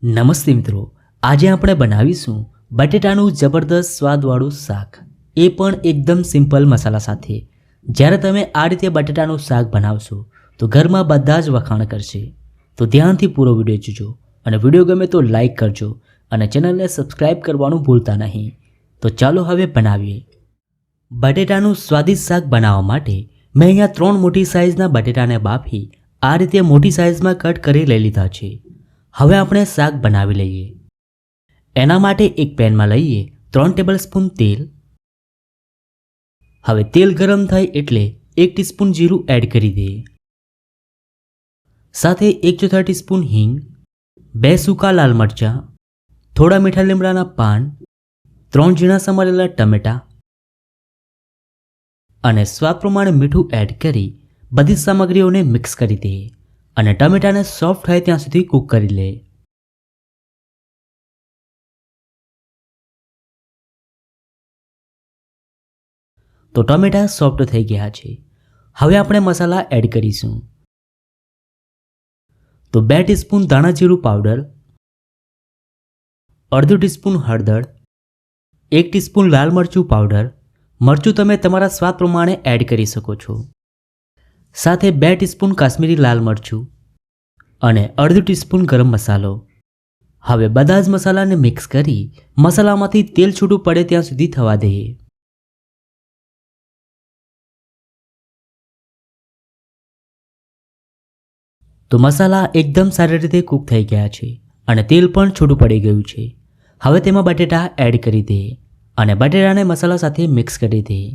નમસ્તે મિત્રો, આજે આપણે બનાવીશું બટેટાનું જબરદસ્ત સ્વાદવાળું શાક, એ પણ એકદમ સિમ્પલ મસાલા સાથે. જ્યારે તમે આ રીતે બટેટાનું શાક બનાવશો તો ઘરમાં બધા જ વખાણ કરશે. તો ધ્યાનથી પૂરો વિડીયો જોજો અને વિડીયો ગમે તો લાઈક કરજો અને ચેનલને સબસ્ક્રાઈબ કરવાનું ભૂલતા નહીં. તો ચાલો હવે બનાવીએ. બટેટાનું સ્વાદિષ્ટ શાક બનાવવા માટે મેં અહીંયા 3 મોટી સાઇઝના બટેટાને બાફી આ રીતે મોટી સાઇઝમાં કટ કરી લઈ લીધા છે. હવે આપણે શાક બનાવી લઈએ. એના માટે એક પેનમાં લઈએ 3 ટેબલસ્પૂન તેલ. હવે તેલ ગરમ થાય એટલે 1 ટીસ્પૂન જીરું એડ કરી દઈએ. સાથે 1/4 ટીસ્પૂન હિંગ, 2 સૂકા લાલ મરચાં, થોડા મીઠા લીમડાના પાન, 3 ઝીણા સમારેલા ટમેટાં અને સ્વાદ પ્રમાણે મીઠું એડ કરી બધી સામગ્રીઓને મિક્સ કરી દઈએ અને ટમેટાને સોફ્ટ થાય ત્યાં સુધી કૂક કરી લે. તો ટમેટા સોફ્ટ થઈ ગયા છે. હવે આપણે મસાલા એડ કરીશું. તો 2 ટીસ્પૂન ધાણા જીરું પાવડર, અડધો ટીસ્પૂન હળદર, 1 ટીસ્પૂન લાલ મરચું પાવડર. મરચું તમે તમારા સ્વાદ પ્રમાણે એડ કરી શકો છો. સાથે 2 ટીસ્પૂન કાશ્મીરી લાલ મરચું અને અડધો ટીસ્પૂન ગરમ મસાલો. હવે બધા જ મસાલાને મિક્સ કરી મસાલામાંથી તેલ છૂટું પડે ત્યાં સુધી થવા દઈએ. તો મસાલા એકદમ સારી રીતે કૂક થઈ ગયા છે અને તેલ પણ છૂટું પડી ગયું છે. હવે તેમાં બટેટા એડ કરી દઈએ અને બટેટાને મસાલા સાથે મિક્સ કરી દઈએ.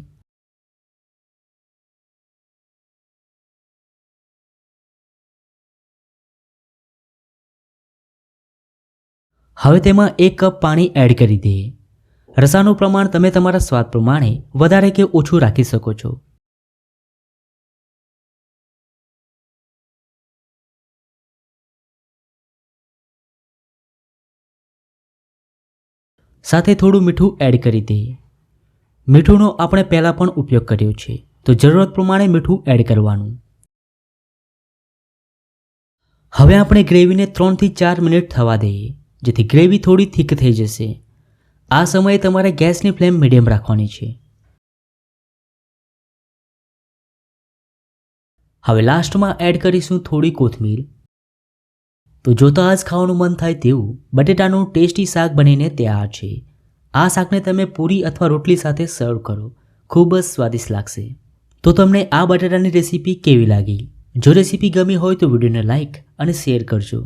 હવે તેમાં 1 કપ પાણી એડ કરી દઈએ. રસાનું પ્રમાણ તમે તમારા સ્વાદ પ્રમાણે વધારે કે ઓછું રાખી શકો છો. સાથે થોડું મીઠું એડ કરી દઈએ. મીઠુંનો આપણે પહેલાં પણ ઉપયોગ કર્યો છે, તો જરૂરત પ્રમાણે મીઠું એડ કરવાનું. હવે આપણે ગ્રેવીને 3 થી 4 મિનિટ થવા દઈએ, જેથી ગ્રેવી થોડી થીક થઈ જશે. આ સમયે તમારે ગેસની ફ્લેમ મીડિયમ રાખવાની છે. હવે લાસ્ટમાં એડ કરીશું થોડી કોથમીર. તો જોતાં જ ખાવાનું મન થાય તેવું બટેટાનું ટેસ્ટી શાક બનીને તૈયાર છે. આ શાકને તમે પૂરી અથવા રોટલી સાથે સર્વ કરો, ખૂબ જ સ્વાદિષ્ટ લાગશે. તો તમને આ બટેટાની રેસીપી કેવી લાગી? જો રેસીપી ગમી હોય તો વિડીયોને લાઈક અને શેર કરજો.